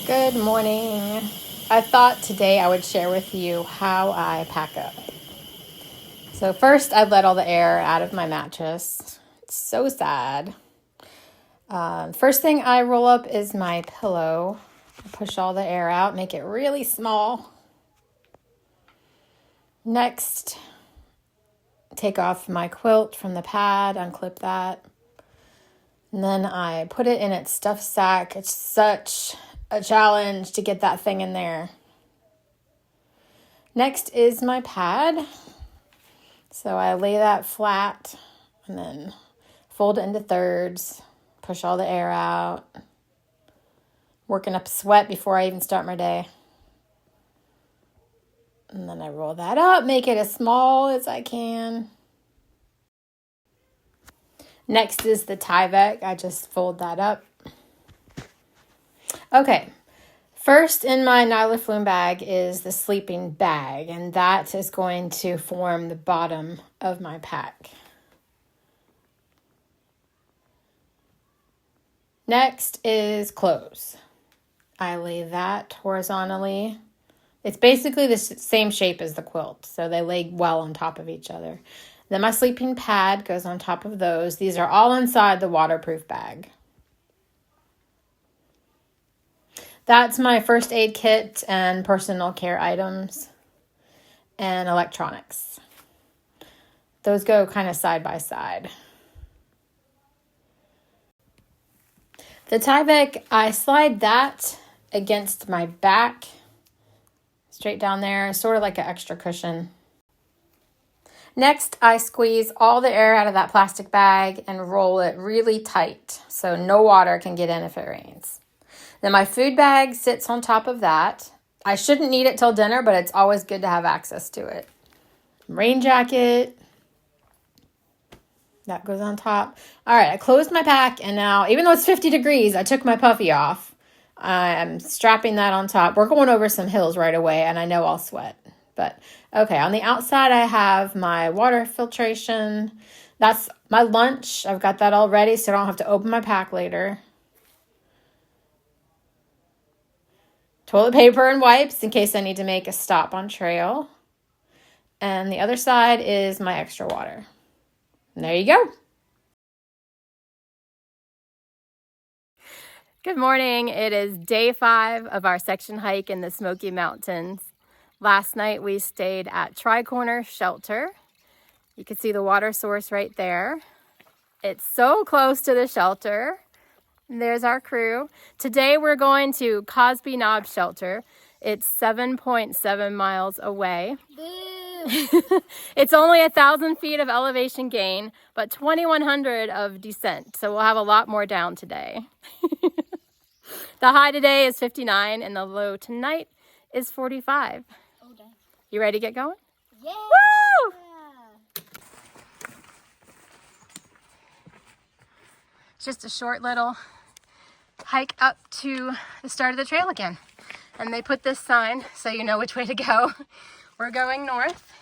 Good morning. I thought today I would share with you how I pack up. So first, I let all the air out of my mattress. It's so sad. First thing I roll up is my pillow. I push all the air out, make it really small. Next, take off my quilt from the pad, unclip that. And then I put it in its stuffed sack. It's such a challenge to get that thing in there. Next is my pad. So I lay that flat and then fold it into thirds, push all the air out, working up sweat before I even start my day. And then I roll that up, make it as small as I can. Next is the Tyvek. I just fold that up. Okay. First in my Nyla Flume bag is the sleeping bag, and that is going to form the bottom of my pack. Next is clothes. I lay that horizontally. It's basically the same shape as the quilt, so they lay well on top of each other. Then my sleeping pad goes on top of those. These are all inside the waterproof bag. That's my first aid kit and personal care items and electronics. Those go kind of side by side. The Tyvek, I slide that against my back, straight down there, sort of like an extra cushion. Next, I squeeze all the air out of that plastic bag and roll it really tight so no water can get in if it rains. Then my food bag sits on top of that. I shouldn't need it till dinner, but it's always good to have access to it. Rain jacket. That goes on top. All right, I closed my pack, and now, even though it's 50 degrees, I took my puffy off. I'm strapping that on top. We're going over some hills right away, and I know I'll sweat. But, okay, on the outside, I have my water filtration. That's my lunch. I've got that all ready, so I don't have to open my pack later. Toilet paper and wipes in case I need to make a stop on trail. And the other side is my extra water. And there you go. Good morning. It is day 5 of our section hike in the Smoky Mountains. Last night we stayed at Tri-Corner Shelter. You can see the water source right there. It's so close to the shelter. There's our crew. Today we're going to Cosby Knob Shelter. It's 7.7 miles away. It's only 1,000 feet of elevation gain, but 2,100 of descent. So we'll have a lot more down today. The high today is 59 and the low tonight is 45. You ready to get going? Yeah! Woo! It's just a short little hike up to the start of the trail again. And they put this sign so you know which way to go. We're going north.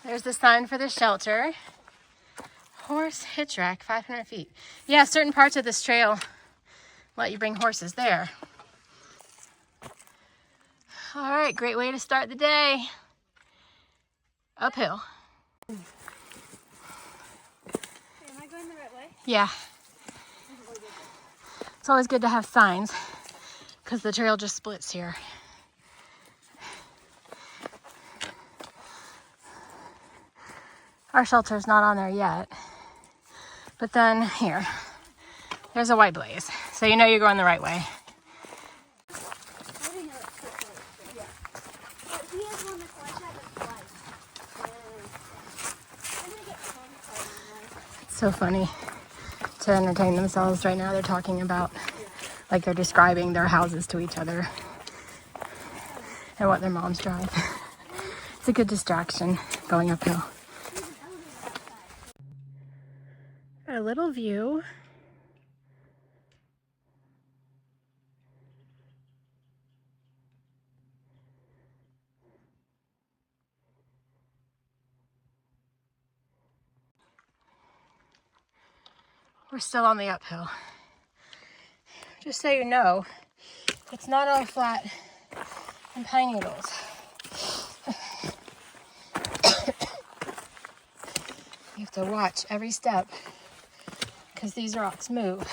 There's the sign for the shelter. Horse hitch rack, 500 feet. Yeah, certain parts of this trail let you bring horses there. All right, great way to start the day. Uphill. Am I going the right way? Yeah. It's always good to have signs because the trail just splits here. Our shelter's not on there yet. But then here, there's a white blaze. So you know you're going the right way. It's so funny to entertain themselves right now. They're talking about, like they're describing their houses to each other and what their moms drive. It's a good distraction going uphill. Got a little view. We're still on the uphill. Just so you know, It's not all flat and pine needles. You have to watch every step because these rocks move.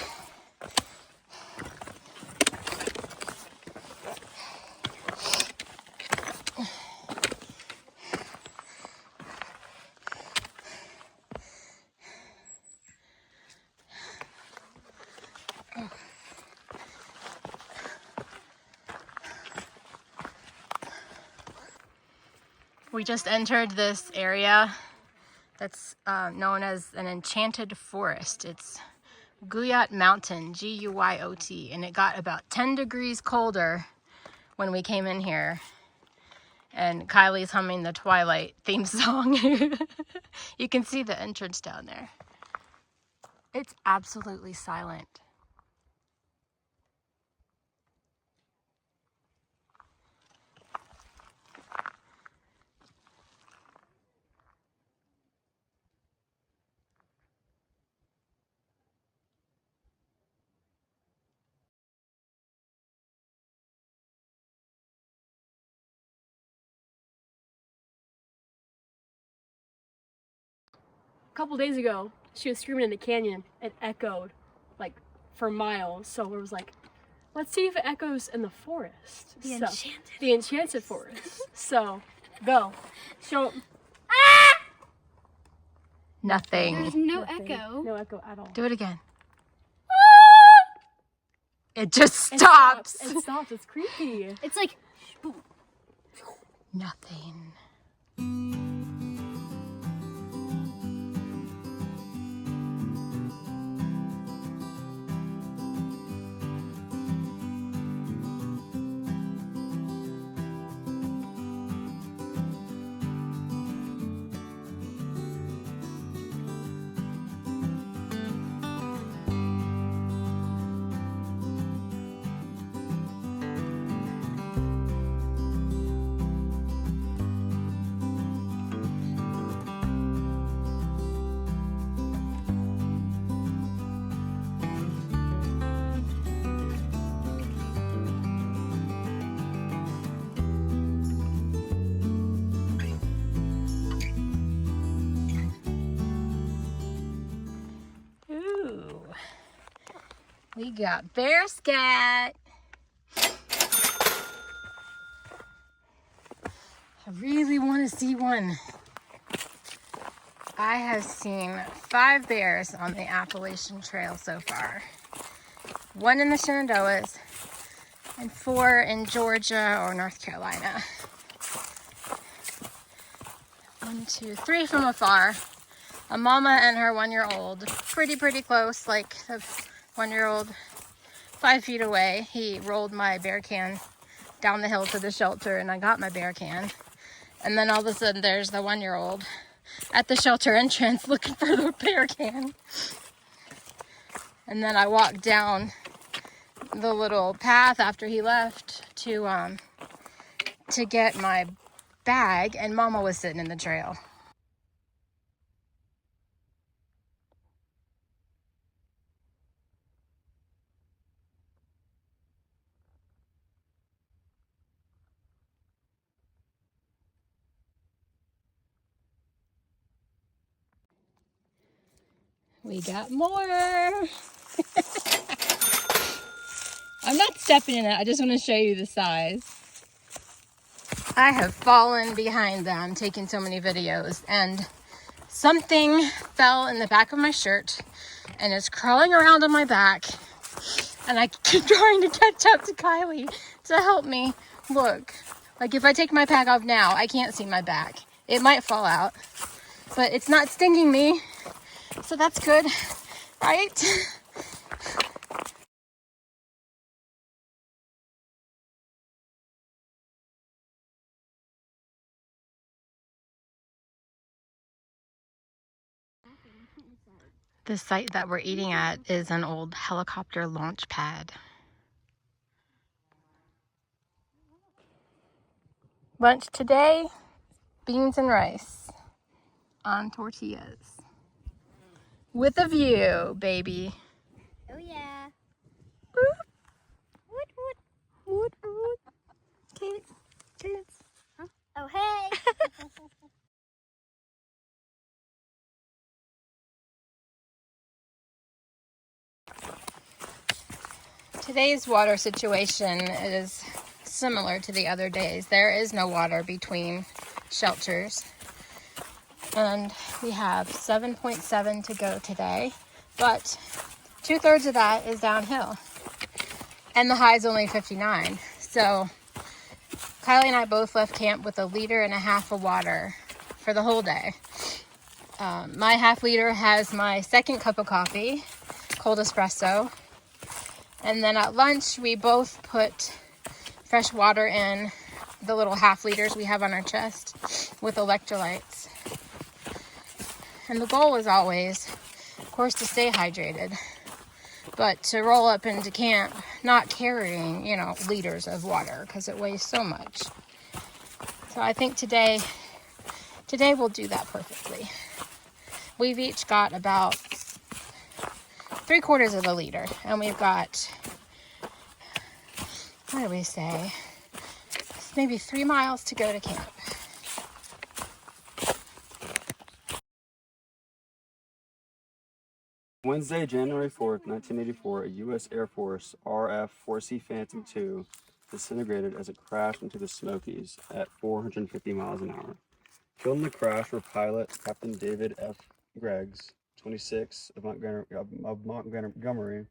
We just entered this area that's known as an enchanted forest. It's Guyot Mountain, G-U-Y-O-T, and it got about 10 degrees colder when we came in here. And Kylie's humming the Twilight theme song. You can see the entrance down there. It's absolutely silent. A couple days ago, she was screaming in the canyon. It echoed, like, for miles. So it was like, let's see if it echoes in the forest. The enchanted forest. So, go. Show. Nothing. There's no Nothing. echo. No echo at all. Do it again. It just stops. It stops. It's creepy. It's like, Nothing. We got bear scat. I really want to see one. I have seen 5 bears on the Appalachian Trail so far. 1 in the Shenandoahs and 4 in Georgia or North Carolina. 1, 2, 3 from afar. A mama and her 1-year-old, pretty close, like a 1-year-old 5 feet away. He rolled my bear can down the hill to the shelter and I got my bear can. And then all of a sudden there's the 1-year-old at the shelter entrance looking for the bear can. And then I walked down the little path after he left to get my bag, and Mama was sitting in the trail. We got more. I'm not stepping in it. I just want to show you the size. I have fallen behind them taking so many videos, and something fell in the back of my shirt and it's crawling around on my back, and I keep trying to catch up to Kylie to help me. Look, like if I take my pack off now, I can't see my back. It might fall out, but it's not stinging me, so that's good, right? The site that we're eating at is an old helicopter launch pad. Lunch today, beans and rice on tortillas. With a view, baby. oh yeah. Woot, Cadence. Cadence. Huh? Oh, hey! Today's water situation is similar to the other days. There is no water between shelters. And we have 7.7 to go today, but 2/3 of that is downhill. And the high is only 59. So Kylie and I both left camp with 1.5 liters of water for the whole day. My 1/2 liter has my second cup of coffee, cold espresso. And then at lunch, we both put fresh water in the little 1/2 liters we have on our chest with electrolytes. And the goal is always, of course, to stay hydrated, but to roll up into camp not carrying, liters of water because it weighs so much. So I think today we'll do that perfectly. We've each got about 3/4 of a liter, and we've got, what do we say, maybe 3 miles to go to camp. Wednesday, January 4th, 1984, a U.S. Air Force RF-4C Phantom II disintegrated as it crashed into the Smokies at 450 miles an hour. Killed in the crash were pilot Captain David F. Greggs, 26, of Montgomery,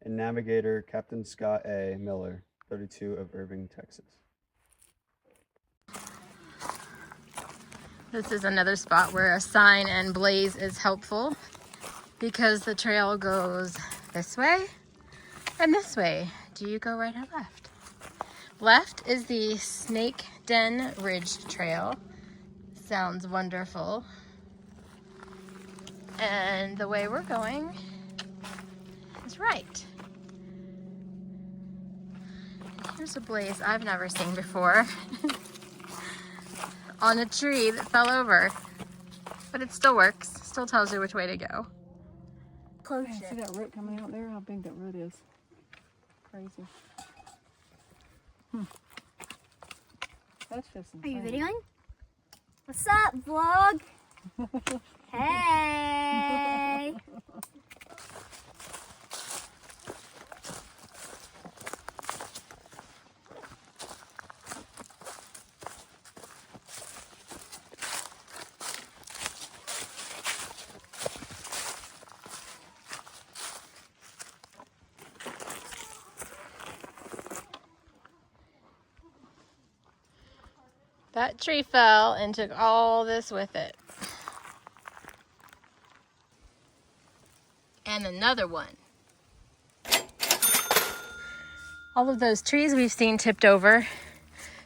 and navigator Captain Scott A. Miller, 32, of Irving, Texas. This is another spot where a sign and blaze is helpful because the trail goes this way and this way. Do you go right or left? Left is the Snake Den Ridge Trail. Sounds wonderful. And the way we're going is right. Here's a blaze I've never seen before. On a tree that fell over. But it still works. Still tells you which way to go. Close it. See that root coming out there? How big that root is. Crazy. That's just insane. Are you videoing? What's up, vlog? Hey! That tree fell and took all this with it. And another one. All of those trees we've seen tipped over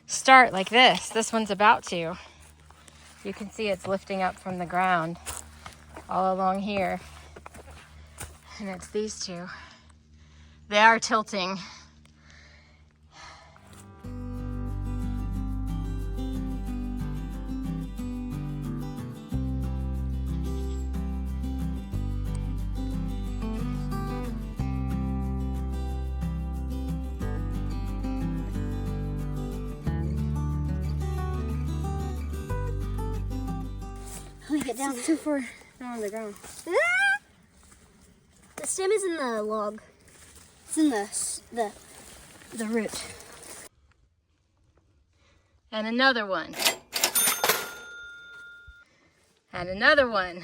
start like this. This one's about to. You can see it's lifting up from the ground all along here. And it's these two. They are tilting. Let me get down. It's too far down on the ground. Ah! The stem is in the log. It's in the root. And another one. And another one.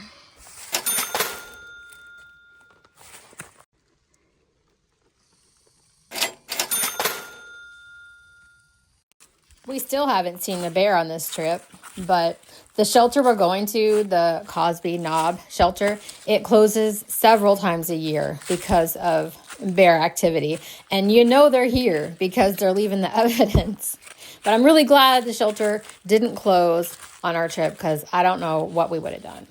We still haven't seen a bear on this trip, but the shelter we're going to, the Cosby Knob shelter, it closes several times a year because of bear activity. And they're here because they're leaving the evidence. But I'm really glad the shelter didn't close on our trip because I don't know what we would have done.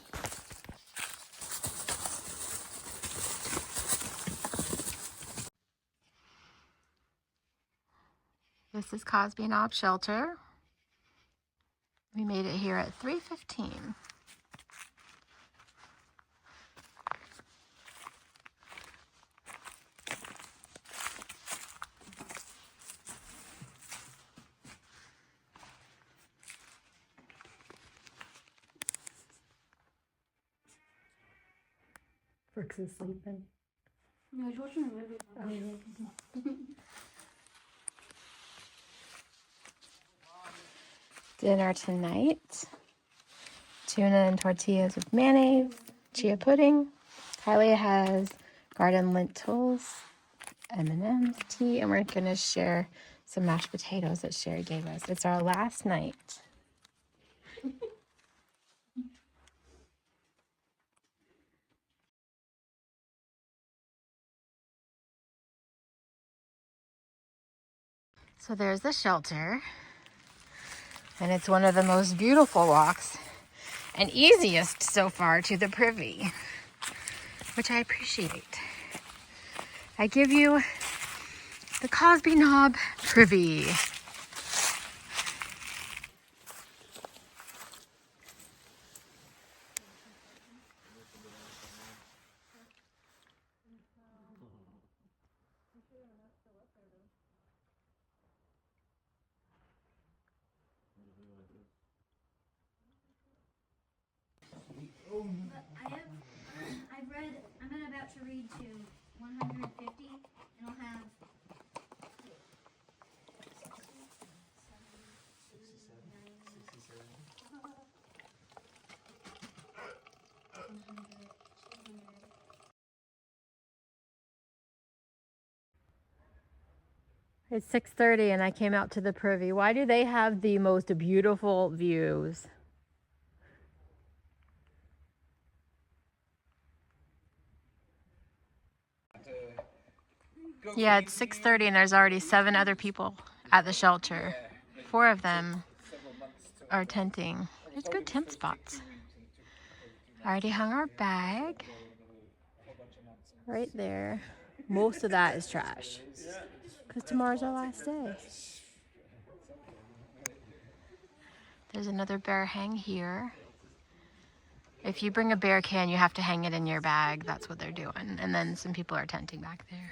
This is Cosby Knob Shelter. We made it here at 3:15. Brooks is sleeping. No, he's watching a movie. Dinner tonight. Tuna and tortillas with mayonnaise, chia pudding. Kylie has garden lentils, M&M's, tea, and we're gonna share some mashed potatoes that Sherry gave us. It's our last night. So there's the shelter, and it's one of the most beautiful walks and easiest so far to the privy, which I appreciate. I give you the Cosby Knob privy. I'm about to read to 150, and I'll have It's 6:30 and I came out to the privy. Why do they have the most beautiful views? Yeah, it's 6:30 and there's already 7 other people at the shelter. 4 of them are tenting. There's good tent spots. Already hung our bag. Right there. Most of that is trash. Because tomorrow's our last day. There's another bear hang here. If you bring a bear can, you have to hang it in your bag. That's what they're doing. And then some people are tenting back there.